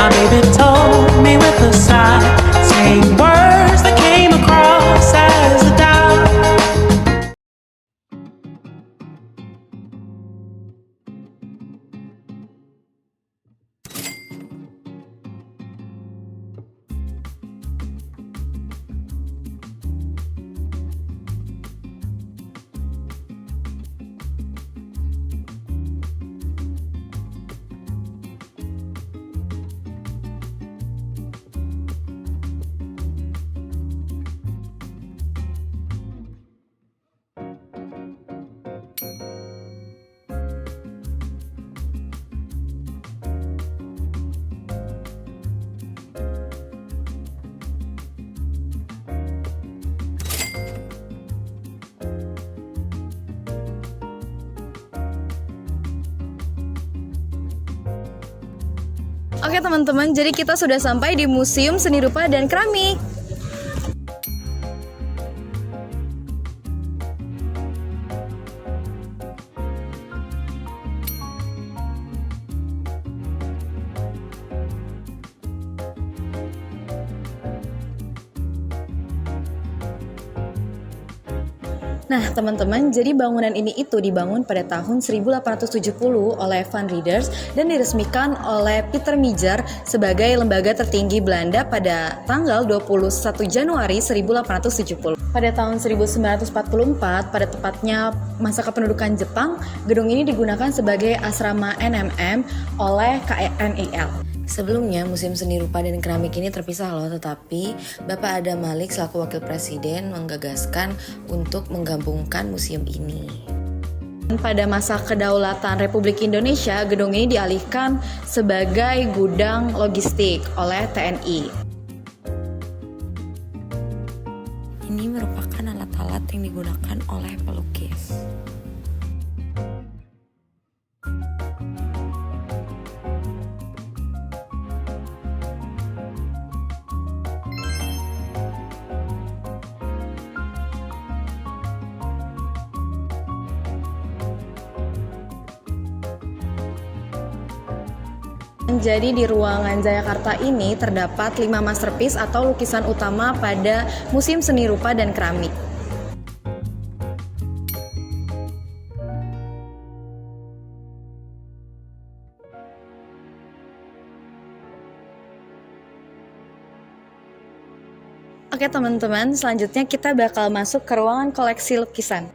My baby told me with a sigh, saying words that came across as a doubt. Oke teman-teman, jadi kita sudah sampai di Museum Seni Rupa dan Keramik. Nah teman-teman, jadi bangunan ini itu dibangun pada tahun 1870 oleh Van Rieders dan diresmikan oleh Peter Mijer sebagai lembaga tertinggi Belanda pada tanggal 21 Januari 1870. Pada tahun 1944, pada tepatnya masa kependudukan Jepang, gedung ini digunakan sebagai asrama NMM oleh KNIL. Sebelumnya, Museum Seni Rupa dan Keramik ini terpisah loh, tetapi Bapak Adam Malik selaku Wakil Presiden menggagaskan untuk menggabungkan museum ini. Pada masa kedaulatan Republik Indonesia, gedung ini dialihkan sebagai gudang logistik oleh TNI. Ini merupakan alat-alat yang digunakan oleh pelukis. Jadi di ruangan Jayakarta ini terdapat 5 masterpiece atau lukisan utama pada Museum Seni Rupa dan Keramik. Oke teman-teman, selanjutnya kita bakal masuk ke ruangan koleksi lukisan.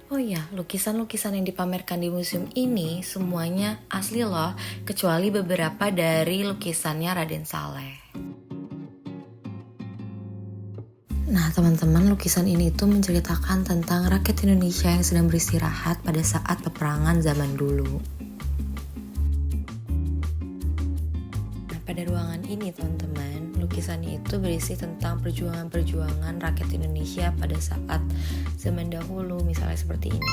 Oh iya, lukisan-lukisan yang dipamerkan di museum ini semuanya asli loh, kecuali beberapa dari lukisannya Raden Saleh. Nah teman-teman, lukisan ini tuh menceritakan tentang rakyat Indonesia yang sedang beristirahat pada saat peperangan zaman dulu. Nah pada ruangan ini teman-teman, lukisannya itu berisi tentang perjuangan-perjuangan rakyat Indonesia pada saat zaman dahulu, misalnya seperti ini.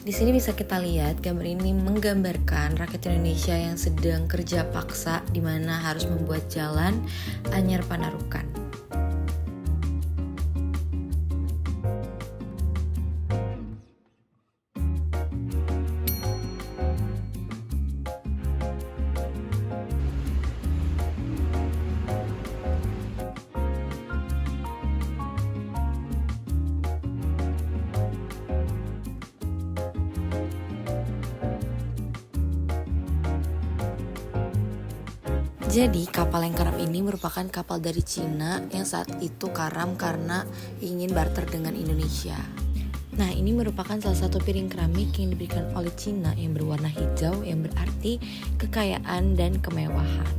Di sini bisa kita lihat gambar ini menggambarkan rakyat Indonesia yang sedang kerja paksa di mana harus membuat jalan anyar Panarukan. Jadi kapal yang karam ini merupakan kapal dari Cina yang saat itu karam karena ingin barter dengan Indonesia. Nah ini merupakan salah satu piring keramik yang diberikan oleh Cina yang berwarna hijau yang berarti kekayaan dan kemewahan.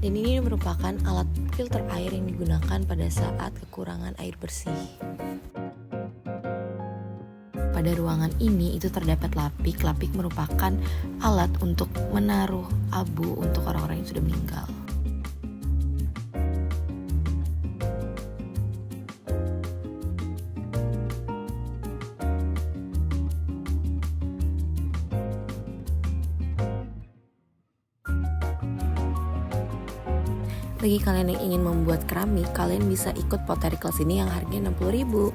Dan ini merupakan alat filter air yang digunakan pada saat kekurangan air bersih. Pada ruangan ini itu terdapat lapik. Lapik merupakan alat untuk menaruh abu untuk orang-orang yang sudah meninggal. Bagi kalian yang ingin membuat keramik, kalian bisa ikut pottery class ini yang harganya 60.000.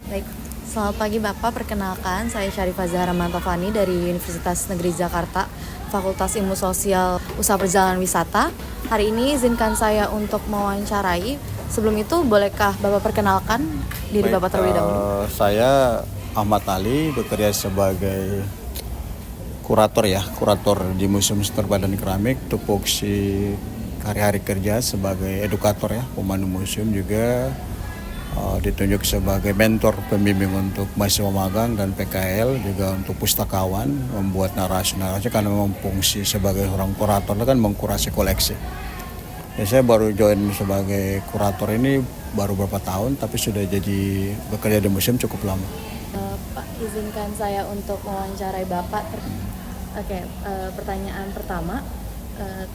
Baik, selamat pagi Bapak. Perkenalkan, saya Syarifah Zahra Mantofani dari Universitas Negeri Jakarta, Fakultas Ilmu Sosial Usaha Perjalanan Wisata. Hari ini izinkan saya untuk mewawancarai. Sebelum itu, bolehkah Bapak perkenalkan diri Bapak terlebih dahulu? Saya Ahmad Ali, bekerja sebagai kurator di Museum Seni Rupa dan Keramik. Tupoksi hari-hari kerja sebagai edukator ya, pemandu museum, juga ditunjuk sebagai mentor pembimbing untuk mahasiswa magang dan PKL, juga untuk pustakawan, membuat narasi-narasi karena memang fungsi sebagai orang kurator kan mengkurasi koleksi. Ya, saya baru join sebagai kurator ini baru beberapa tahun, tapi sudah jadi bekerja di museum cukup lama. Pak, izinkan saya untuk mewawancarai Bapak. Pertanyaan pertama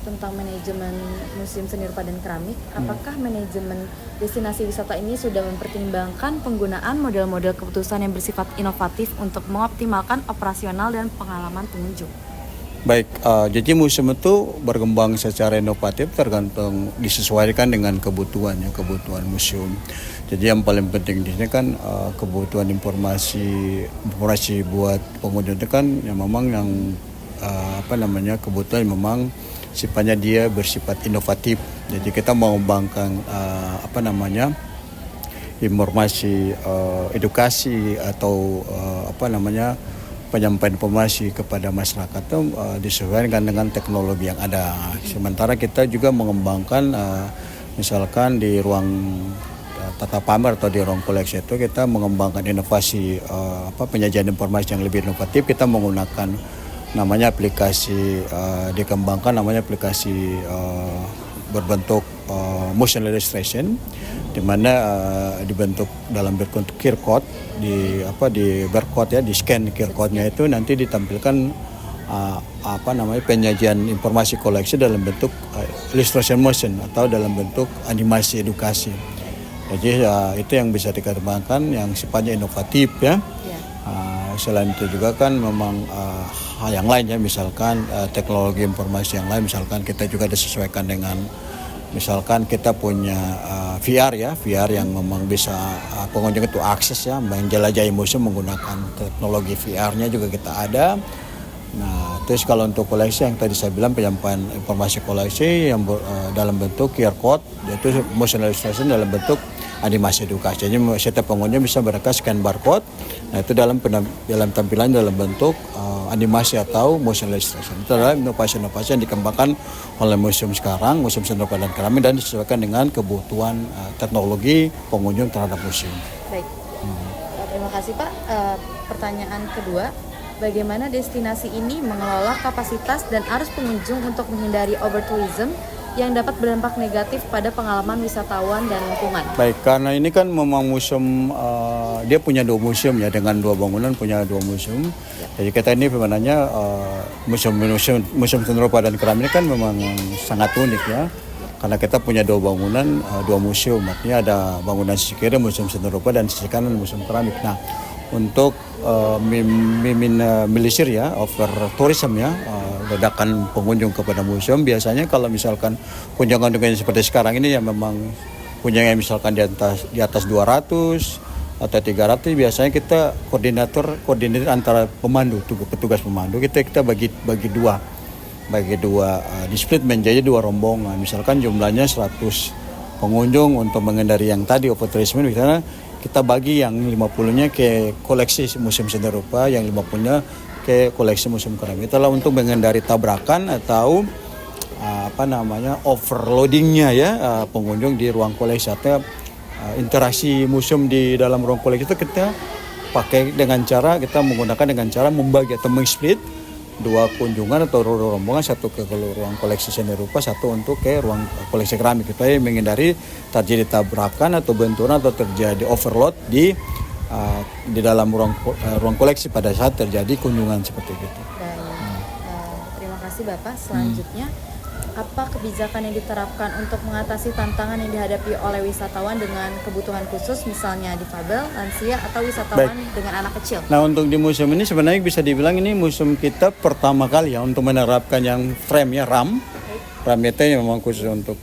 tentang manajemen Museum Seni Rupa dan Keramik. Apakah manajemen destinasi wisata ini sudah mempertimbangkan penggunaan model-model keputusan yang bersifat inovatif untuk mengoptimalkan operasional dan pengalaman pengunjung? Baik, jadi museum itu berkembang secara inovatif tergantung disesuaikan dengan kebutuhan museum. Jadi yang paling penting di sini kan kebutuhan informasi buat pengunjung itu kan yang memang kebutuhan memang sifatnya dia bersifat inovatif. Jadi kita mengembangkan informasi edukasi atau penyampaian informasi kepada masyarakat itu disesuaikan dengan teknologi yang ada. Sementara kita juga mengembangkan misalkan di ruang tata pamer atau di ruang koleksi itu kita mengembangkan inovasi penyajian informasi yang lebih inovatif. Kita menggunakan namanya aplikasi berbentuk motion illustration, di mana dibentuk dalam bentuk QR code di barcode ya, di scan QR code-nya itu nanti ditampilkan penyajian informasi koleksi dalam bentuk illustration motion atau dalam bentuk animasi edukasi. Jadi itu yang bisa dikembangkan yang sifatnya inovatif ya. Selain itu juga kan memang hal yang lain ya, misalkan teknologi informasi yang lain, misalkan kita juga disesuaikan dengan misalkan kita punya VR yang memang bisa pengunjung itu akses ya, menjelajahi museum menggunakan teknologi VR-nya juga kita ada. Nah, terus kalau untuk koleksi yang tadi saya bilang penyampaian informasi koleksi yang dalam bentuk QR code, yaitu motion illustration dalam bentuk animasi edukasi. Jadi setiap pengunjung bisa mereka scan barcode. Nah, itu dalam tampilan dalam bentuk animasi atau motion illustration. Itu adalah inovasi-inovasi yang dikembangkan oleh museum sekarang, Museum Seni Rupa dan Keramik, dan disesuaikan dengan kebutuhan teknologi pengunjung terhadap museum. Baik. Terima kasih Pak. Pertanyaan kedua, bagaimana destinasi ini mengelola kapasitas dan arus pengunjung untuk menghindari overtourism yang dapat berdampak negatif pada pengalaman wisatawan dan lingkungan? Baik, karena ini kan memang museum, dia punya 2 museum ya, dengan 2 bangunan punya 2 museum. Ya. Jadi kita ini sebenarnya Museum Seni Rupa dan Keramik ini kan memang sangat unik ya. Karena kita punya 2 bangunan, 2 museum. Artinya ada bangunan sisi kiri Museum Seni Rupa dan sisi kanan Museum Keramik. Nah, untuk minimalisir ya over tourism ya, ledakan pengunjung kepada museum, biasanya kalau misalkan kunjungan seperti sekarang ini yang memang kunjungan misalkan di atas 200 atau 300, biasanya kita koordinator antara petugas pemandu kita bagi dua di split menjadi 2 rombongan. Misalkan jumlahnya 100 pengunjung untuk menghindari yang tadi overtourism, misalnya kita bagi yang 50-nya ke koleksi Museum Seni Rupa, yang 50-nya ke koleksi Museum Keramik. Itulah untuk menghindari tabrakan atau overloadingnya ya pengunjung di ruang koleksi, atau interaksi museum di dalam ruang koleksi itu kita pakai dengan cara kita membagi atau meng-split 2 kunjungan atau rombongan, satu ke ruang koleksi seni rupa, satu untuk ke ruang koleksi keramik, supaya menghindari terjadi tabrakan atau benturan atau terjadi overload di dalam ruang koleksi pada saat terjadi kunjungan seperti itu. Terima kasih Bapak. Selanjutnya apa kebijakan yang diterapkan untuk mengatasi tantangan yang dihadapi oleh wisatawan dengan kebutuhan khusus, misalnya difabel, lansia, atau wisatawan dengan anak kecil? Nah, untuk di museum ini sebenarnya bisa dibilang ini museum kita pertama kali ya untuk menerapkan yang frame ya, RAM. RAM itu memang khusus untuk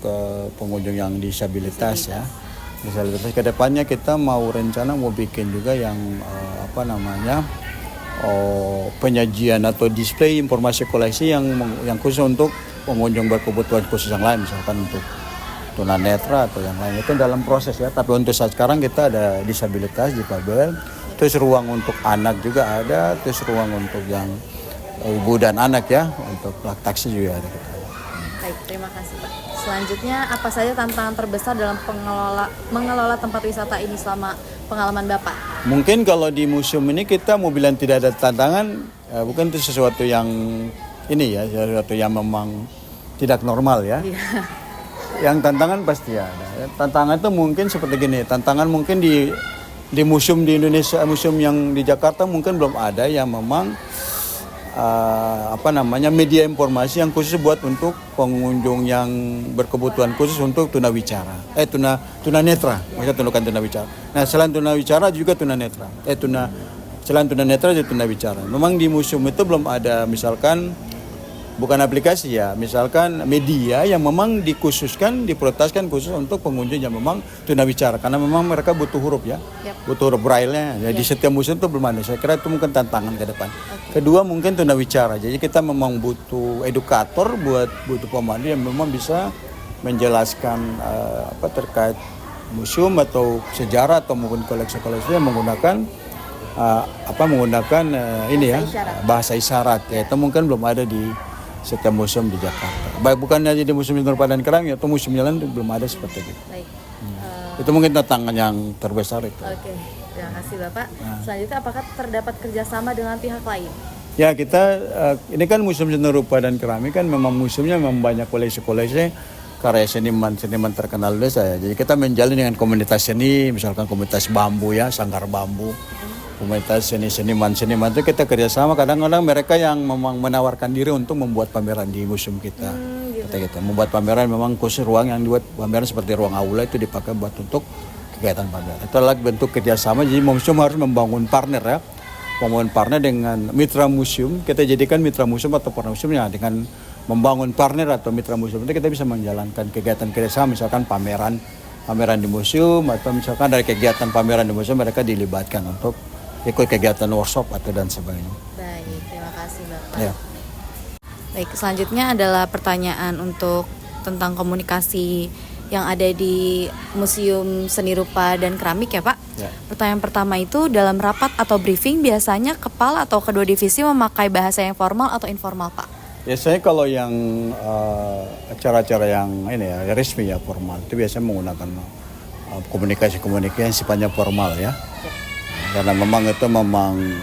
pengunjung yang disabilitas ya. Disabilitas kedepannya kita mau rencana mau bikin juga yang penyajian atau display informasi koleksi yang khusus untuk pengunjung berkebutuhan khusus yang lain, misalkan untuk tunanetra atau yang lain. Itu dalam proses ya, tapi untuk saat sekarang kita ada disabilitas, difabel, terus ruang untuk anak juga ada, terus ruang untuk yang ibu dan anak ya, untuk laktasi juga ada. Baik, terima kasih Pak. Selanjutnya, apa saja tantangan terbesar dalam mengelola tempat wisata ini selama pengalaman Bapak? Mungkin kalau di museum ini kita mau bilang tidak ada tantangan, bukan itu sesuatu yang ini ya, sesuatu yang memang tidak normal ya. Iya. Yang tantangan pasti ada. Tantangan itu mungkin seperti gini. Tantangan mungkin di museum di Indonesia, museum yang di Jakarta mungkin belum ada yang memang media informasi yang khusus buat untuk pengunjung yang berkebutuhan khusus untuk tunawicara. Tunanetra. Maksudnya bukan tunawicara. Nah, selain tunawicara juga tunanetra. Selain tunanetra juga tunawicara. Memang di museum itu belum ada misalkan bukan aplikasi ya, misalkan media yang memang diprioritaskan khusus untuk pengunjung yang memang tunawicara, karena memang mereka butuh huruf ya, butuh huruf braille-nya. Jadi setiap museum itu belum ada. Saya kira itu mungkin tantangan ke depan. Kedua mungkin tunawicara. Jadi kita memang butuh edukator, butuh pemandu yang memang bisa menjelaskan terkait museum atau sejarah atau mungkin koleksi-koleksi yang menggunakan bahasa isyarat. Ya, itu mungkin belum ada di setiap museum di Jakarta. Baik bukan aja di Museum Nur Padan Keramik atau museum yang lain belum ada seperti itu. Baik. Itu mungkin tantangan yang terbesar itu. Oke, terima kasih Bapak. Selanjutnya, apakah terdapat kerjasama dengan pihak lain? Ya, kita ini kan Museum Seni Rupa dan Keramik kan memang museumnya memang banyak koleksi-koleksi karya seniman terkenal desa ya. Jadi kita menjalin dengan komunitas seni, misalkan komunitas bambu ya, sanggar bambu. Komunitas seniman itu kita kerjasama. Kadang-kadang mereka yang memang menawarkan diri untuk membuat pameran di museum kita. Kita membuat pameran memang khusus ruang yang dibuat pameran seperti ruang aula itu dipakai buat untuk kegiatan pameran. Itu adalah bentuk kerjasama. Jadi museum harus membangun partner ya, membangun partner dengan mitra museum. Kita jadikan mitra museum atau partner museumnya dengan membangun partner atau mitra museum itu kita bisa menjalankan kegiatan kerjasama, misalkan pameran di museum atau misalkan dari kegiatan pameran di museum mereka dilibatkan untuk ikut kegiatan workshop atau dan sebagainya. Baik, terima kasih Bapak. Ya. Baik, selanjutnya adalah pertanyaan untuk tentang komunikasi yang ada di Museum Seni Rupa dan Keramik ya Pak. Ya. Pertanyaan pertama itu, dalam rapat atau briefing biasanya kepala atau kedua divisi memakai bahasa yang formal atau informal Pak? Biasanya kalau yang acara-acara yang ini ya resmi ya formal itu biasanya menggunakan komunikasi yang sifatnya formal ya. Karena memang itu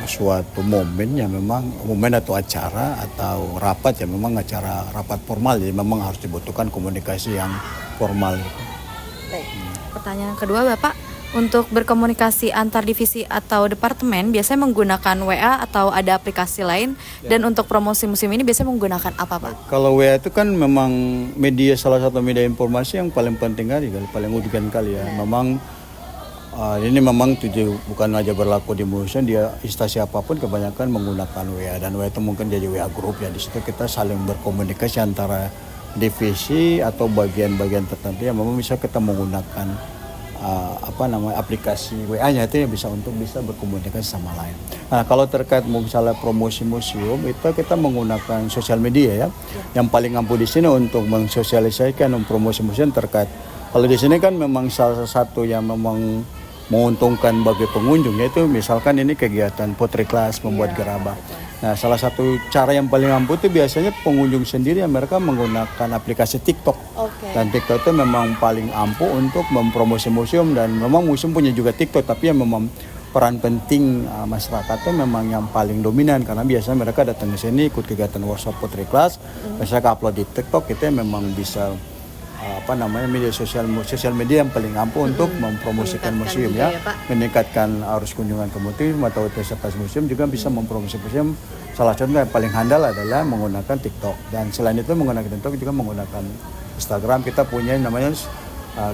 suatu momen atau acara atau rapat ya memang acara rapat formal, jadi memang harus dibutuhkan komunikasi yang formal. Baik. Pertanyaan kedua Bapak, untuk berkomunikasi antar divisi atau departemen biasanya menggunakan WA atau ada aplikasi lain dan untuk promosi museum ini biasanya menggunakan apa Pak? Kalau WA itu kan memang salah satu media informasi yang paling penting kali, paling urgent kali ya. Memang ini memang bukan aja berlaku di museum, dia instansi apapun kebanyakan menggunakan WA, dan WA itu mungkin jadi WA group ya. Di situ kita saling berkomunikasi antara divisi atau bagian-bagian tertentu yang memang bisa kita menggunakan aplikasi WA-nya itu yang bisa berkomunikasi sama lain. Nah, kalau terkait misalnya promosi museum itu kita menggunakan sosial media ya. Yang paling ampuh di sini untuk mensosialisasikan promosi museum terkait. Kalau di sini kan memang salah satu yang memang menguntungkan bagi pengunjung yaitu misalkan ini kegiatan potri kelas membuat gerabah. Nah, salah satu cara yang paling ampuh itu biasanya pengunjung sendiri yang mereka menggunakan aplikasi TikTok. Dan TikTok itu memang paling ampuh untuk mempromosi museum, dan memang museum punya juga TikTok, tapi yang memang peran penting masyarakat itu memang yang paling dominan, karena biasanya mereka datang ke sini ikut kegiatan workshop potri kelas, mereka upload di TikTok, kita memang bisa media sosial media yang paling ampuh untuk mempromosikan museum juga ya, ya, Pak. meningkatkan arus kunjungan ke museum atau aktivitas museum, juga bisa mempromosikan museum. Salah satu yang paling handal adalah menggunakan TikTok, dan selain itu menggunakan TikTok juga menggunakan Instagram. Kita punya namanya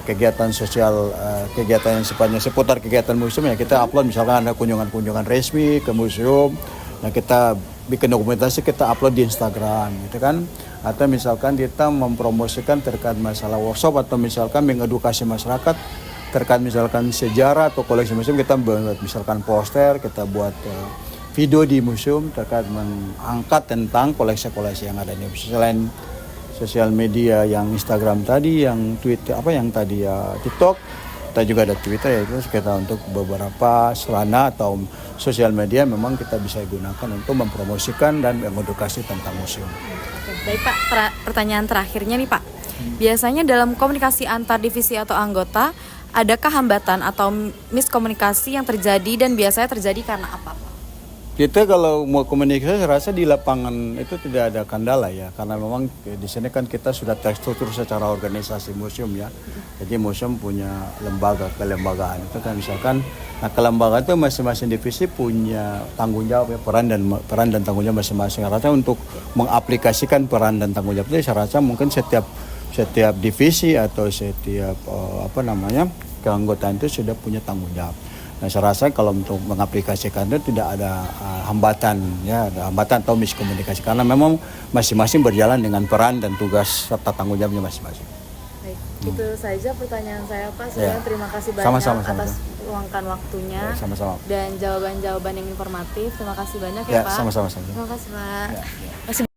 kegiatan sosial, kegiatan yang sifatnya seputar kegiatan museum ya, kita upload. Misalkan ada kunjungan resmi ke museum, nah kita bikin dokumentasi, kita upload di Instagram gitu kan. Atau misalkan kita mempromosikan terkait masalah workshop, atau misalkan mengedukasi masyarakat terkait misalkan sejarah atau koleksi museum, kita buat misalkan poster, kita buat video di museum terkait mengangkat tentang koleksi-koleksi yang ada di museum. Selain sosial media yang Instagram tadi, yang Twitter TikTok, kita juga ada Twitter, yaitu kita untuk beberapa sarana atau sosial media memang kita bisa gunakan untuk mempromosikan dan mengedukasi tentang museum. Oke, baik Pak, pertanyaan terakhirnya nih Pak. Biasanya dalam komunikasi antar divisi atau anggota, adakah hambatan atau miskomunikasi yang terjadi dan biasanya terjadi karena apa Pak? Kita kalau mau komunikasi, saya rasa di lapangan itu tidak ada kendala ya, karena memang di sini kan kita sudah terstruktur secara organisasi museum ya. Jadi museum punya kelembagaan itu kan, misalkan, nah kelembagaan itu masing-masing divisi punya tanggung jawab ya, peran dan tanggung jawab masing-masing. Rasanya untuk mengaplikasikan peran dan tanggung jawab itu, saya rasa mungkin setiap divisi atau setiap keanggotaan itu sudah punya tanggung jawab. Nah, saya rasa kalau untuk mengaplikasikan itu tidak ada hambatan atau miskomunikasi, karena memang masing-masing berjalan dengan peran dan tugas serta tanggung jawabnya masing-masing. Baik, itu saja pertanyaan saya Pak. Terima kasih banyak Sama-sama. atas luangkan waktunya Sama-sama. dan jawaban-jawaban yang informatif. Terima kasih banyak Ya, Pak. sama-sama. Terima kasih Pak. Ya. Masih